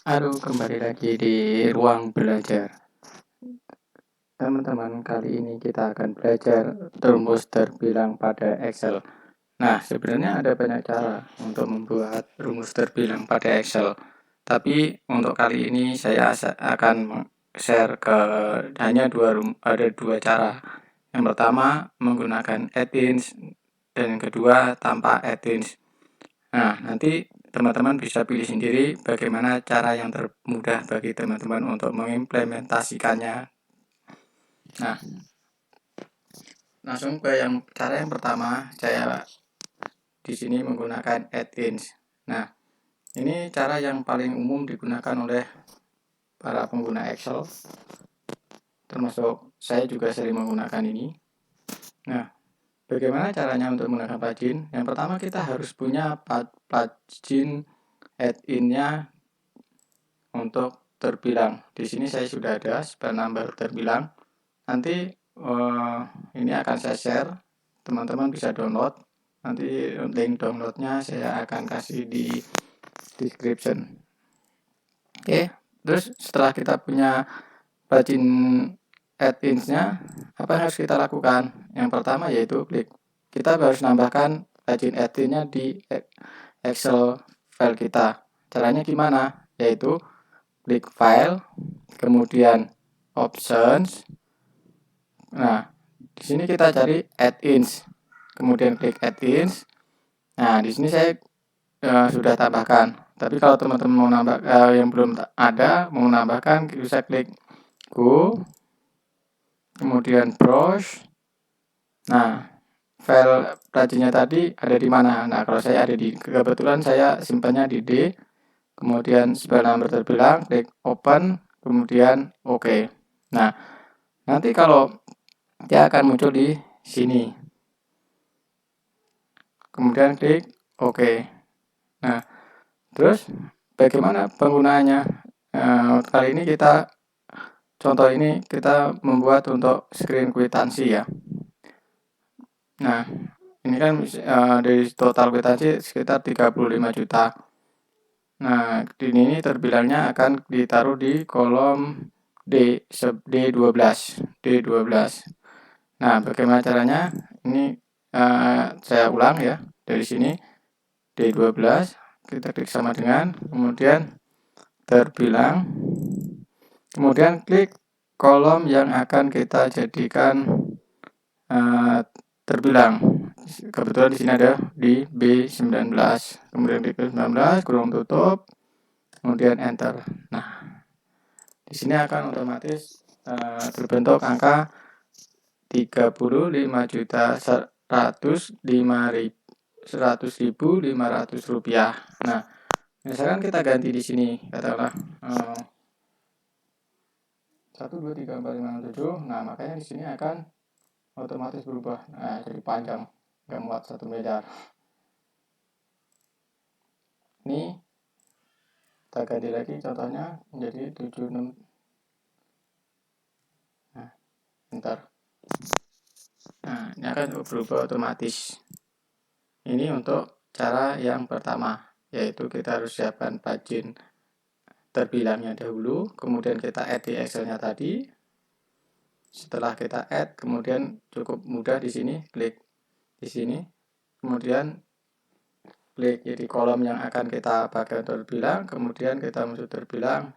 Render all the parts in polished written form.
Halo, kembali lagi di ruang belajar. Teman-teman, kali ini kita akan belajar rumus terbilang pada Excel. Nah, sebenarnya ada banyak cara untuk membuat rumus terbilang pada Excel. Tapi untuk kali ini saya akan share ke hanya ada dua cara. Yang pertama menggunakan add-ins dan yang kedua tanpa add-ins. Nah, nanti teman-teman bisa pilih sendiri bagaimana cara yang termudah bagi teman-teman untuk mengimplementasikannya. Nah, langsung ke cara yang pertama, saya di sini menggunakan add-ins. Nah, ini cara yang paling umum digunakan oleh para pengguna Excel, termasuk saya juga sering menggunakan ini. Nah, bagaimana caranya untuk menggunakan plugin? Yang pertama kita harus punya plugin add-in-nya untuk terbilang. Di sini saya sudah ada file number terbilang. Nanti ini akan saya share, teman-teman bisa download. Nanti link downloadnya saya akan kasih di description. Oke, terus setelah kita punya plugin add-ins-nya, apa yang harus kita lakukan? Yang pertama yaitu kita harus nambahkan plugin add-in-nya di Excel file kita. Caranya gimana? Yaitu klik file, kemudian options. Nah, di sini kita cari add-ins, kemudian klik add-ins. Nah, di sini saya sudah tambahkan. Tapi kalau teman-teman mau nambah yang belum ada, mau menambahkan, bisa klik go, kemudian browse. Nah, file pluginnya tadi ada di mana? Nah, kalau saya ada di, kebetulan saya simpannya di D, kemudian file number terbilang, klik open, kemudian OK. Nah, nanti kalau dia akan muncul di sini, kemudian klik OK. Nah, terus bagaimana penggunaannya? Kali ini contoh ini kita membuat untuk screen kwitansi ya. Nah, ini kan dari total kwitansi sekitar 35 juta. Nah, ini terbilangnya akan ditaruh di kolom D12. Nah, bagaimana caranya? Ini saya ulang ya. Dari sini D12 kita klik sama dengan, kemudian terbilang, kemudian klik kolom yang akan kita jadikan terbilang. Kebetulan di sini ada di B19, kemudian di B19 kurung tutup, kemudian enter. Nah, di sini akan otomatis terbentuk angka 35.105.500 rupiah. Nah, misalkan kita ganti di sini, katakanlah 1, 2, 3, 4, 5, 6, 7. Nah, makanya di sini akan otomatis berubah. Nah, jadi panjang, nggak muat 1 meter. Ini kita ganti lagi contohnya menjadi 76. Nah, bentar. Nah, ini akan berubah otomatis. Ini untuk cara yang pertama, yaitu kita harus siapkan plugin terbilangnya dahulu, kemudian kita add di Excel-nya tadi. Setelah kita add, kemudian cukup mudah di sini, klik di sini, kemudian klik di kolom yang akan kita pakai untuk terbilang, kemudian kita masuk terbilang.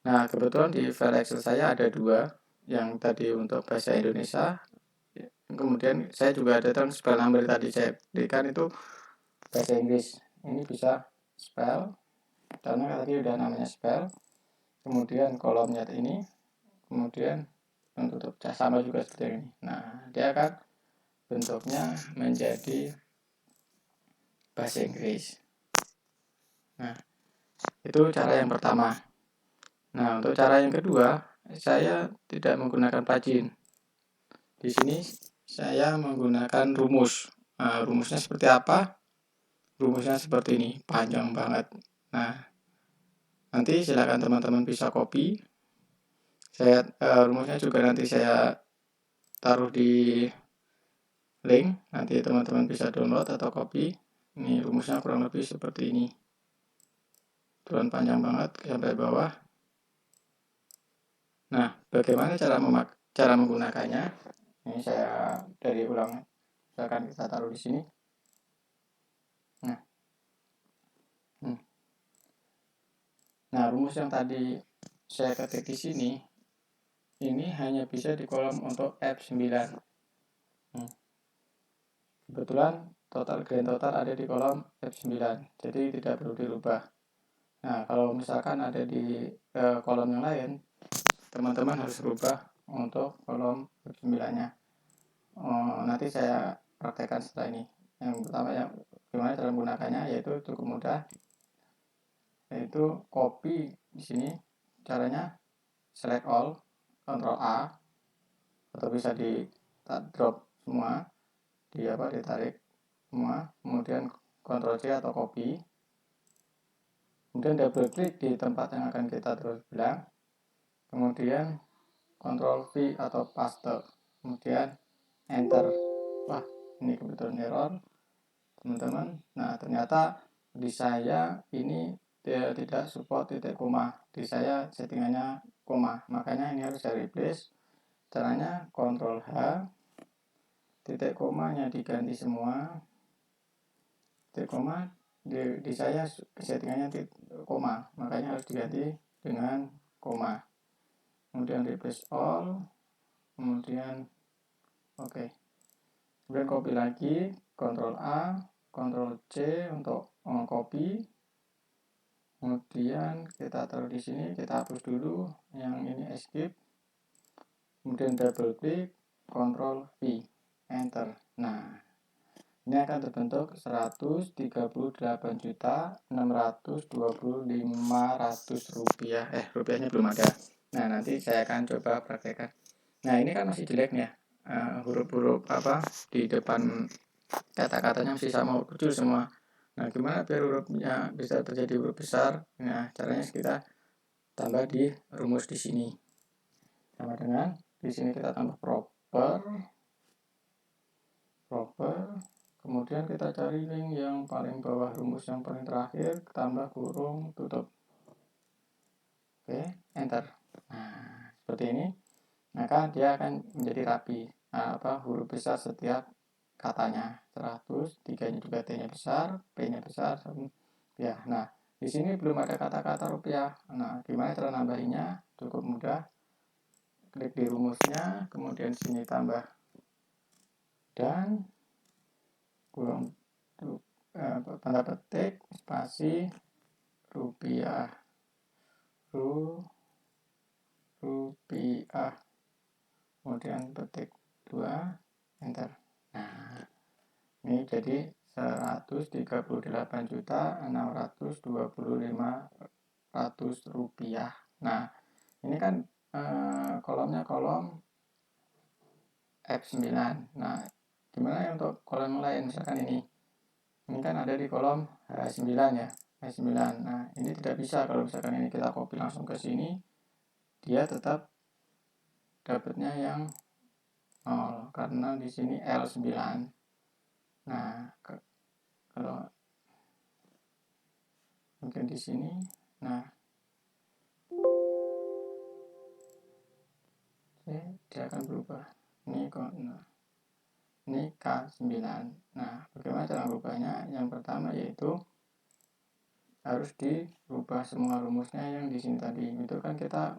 Nah, kebetulan di file Excel saya ada dua, yang tadi untuk bahasa Indonesia, kemudian saya juga ada spell number tadi saya berikan itu bahasa Inggris. Ini bisa spell, karena tadi udah namanya spell, kemudian kolomnya ini, kemudian untuk sama juga seperti ini. Nah, dia akan bentuknya menjadi bahasa Inggris. Nah, itu cara yang pertama. Nah, untuk cara yang kedua, saya tidak menggunakan plugin. Di sini saya menggunakan rumus. Nah, rumusnya seperti apa? Rumusnya seperti ini, panjang banget. Nah, nanti silakan teman-teman bisa copy. Rumusnya juga nanti saya taruh di link. Nanti teman-teman bisa download atau copy. Ini rumusnya kurang lebih seperti ini. turun panjang banget sampai bawah. Nah, bagaimana cara menggunakannya? Ini saya dari ulang. Misalkan kita taruh di sini. Nah, rumus yang tadi saya ketik di sini ini hanya bisa di kolom untuk F9. Kebetulan grand total ada di kolom F9, jadi tidak perlu dirubah. Nah, kalau misalkan ada di kolom yang lain, teman-teman harus rubah untuk kolom F9-nya. Nanti saya praktekkan setelah ini. Yang pertama, gimana cara menggunakannya, yaitu cukup mudah, yaitu copy di sini. Caranya select all, Ctrl A, atau bisa di drop semua, ditarik semua, kemudian Ctrl C atau copy, kemudian double klik di tempat yang akan kita terus bilang, kemudian Ctrl V atau paste, kemudian enter. Wah, ini kebetulan error teman-teman. Nah, ternyata di saya ini tidak support titik koma, di saya settingannya koma, makanya ini harus saya replace. Caranya Ctrl H, titik komanya diganti semua. Titik koma di saya settingannya titik koma, makanya harus diganti dengan koma. Kemudian replace all, kemudian oke. Kemudian copy lagi, Ctrl A, Ctrl C untuk copy. Kemudian kita taruh di sini, kita hapus dulu yang ini escape. Kemudian double klik, Ctrl V, enter. Nah, ini akan terbentuk 138.620.500 rupiah. Rupiahnya belum ada. Nah, nanti saya akan coba praktekkan. Nah, ini kan masih jelek nih ya. Huruf-huruf di depan kata-katanya masih sama kecil semua. Nah, gimana biar hurufnya bisa terjadi huruf besar? Nah, caranya kita tambah di rumus di sini. Sama dengan di sini kita tambah proper. Kemudian kita cari link yang paling bawah, rumus yang paling terakhir, tambah kurung tutup. Oke, enter. Nah, seperti ini. Maka dia akan menjadi rapi. Huruf besar setiap katanya. 100, 3-nya juga T-nya besar, P-nya besar. Ya, nah, di sini belum ada kata-kata rupiah. Nah, gimana cara nambahinnya? Cukup mudah. Klik di rumusnya, kemudian sini tambah dan kurung tanda petik spasi rupiah kemudian petik 2 enter. Nah, ini jadi 138.620.500 rupiah. Nah, ini kan kolomnya kolom F9. Nah, gimana untuk kolom lain? Misalkan ini kan ada di kolom H9 ya, H9. Nah, ini tidak bisa kalau misalkan ini kita copy langsung ke sini, dia tetap dapatnya yang 0 karena di sini L9. Nah, kalau mungkin di sini, nah, dia akan berubah. Ini kok, ini K9. Nah, bagaimana cara merubahnya? Yang pertama yaitu harus dirubah semua rumusnya yang di sini tadi. Itu kan kita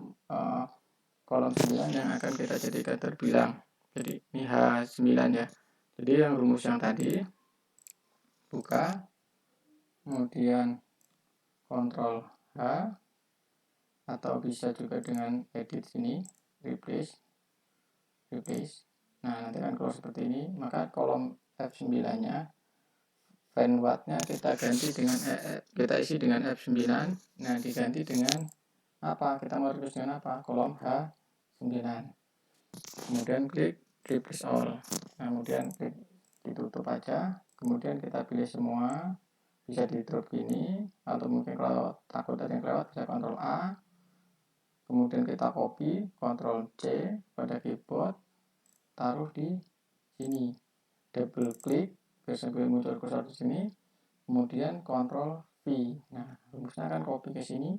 kolom 9 yang akan kita jadikan terbilang. Jadi ini H9 ya. Jadi yang rumus yang tadi buka, kemudian Ctrl H, atau bisa juga dengan edit sini, replace. Nah, nanti akan keluar seperti ini. Maka kolom F9-nya Vanguard-nya kita ganti dengan kita isi dengan F9. Nah, diganti dengan apa? Kita mau replace dengan apa? Kolom H9. Kemudian klik replace all. Nah, kemudian klik ditutup aja. Kemudian kita pilih semua. Bisa di drop gini, atau mungkin kalau takut ada yang kelewat bisa Ctrl A. Kemudian kita copy, Ctrl C pada keyboard, taruh di sini. Double klik sambil muncul kursor di sini. Kemudian Ctrl V. Nah, rumus rumusnya kan copy ke sini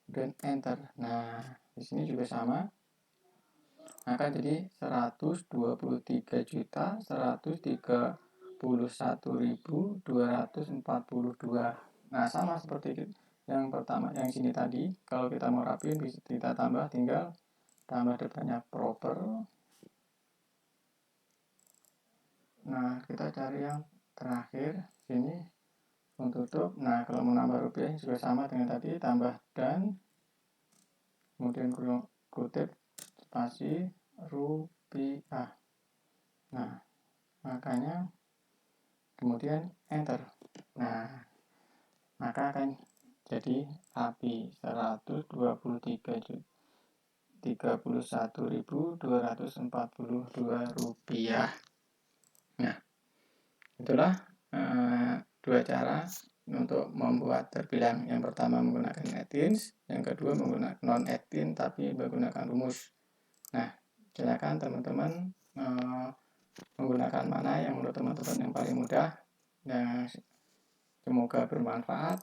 dan enter. Nah, di sini juga sama. Maka jadi 123.131.242. Nah, sama seperti yang pertama, yang sini tadi. Kalau kita mau rapiin bisa kita tambah, tinggal tambah depannya proper. Nah, kita cari yang terakhir sini tutup. Nah, kalau mau nambah rupiah juga sama dengan tadi, tambah dan kemudian kutip spasi rupiah. Nah, makanya kemudian enter. Nah, maka akan jadi API 123.31.242 rupiah. Nah, itulah dua cara untuk membuat terbilang. Yang pertama menggunakan AdThings, yang kedua menggunakan non-AdThings tapi menggunakan rumus. Nah, silakan teman-teman menggunakan mana yang menurut teman-teman yang paling mudah. Nah, semoga bermanfaat.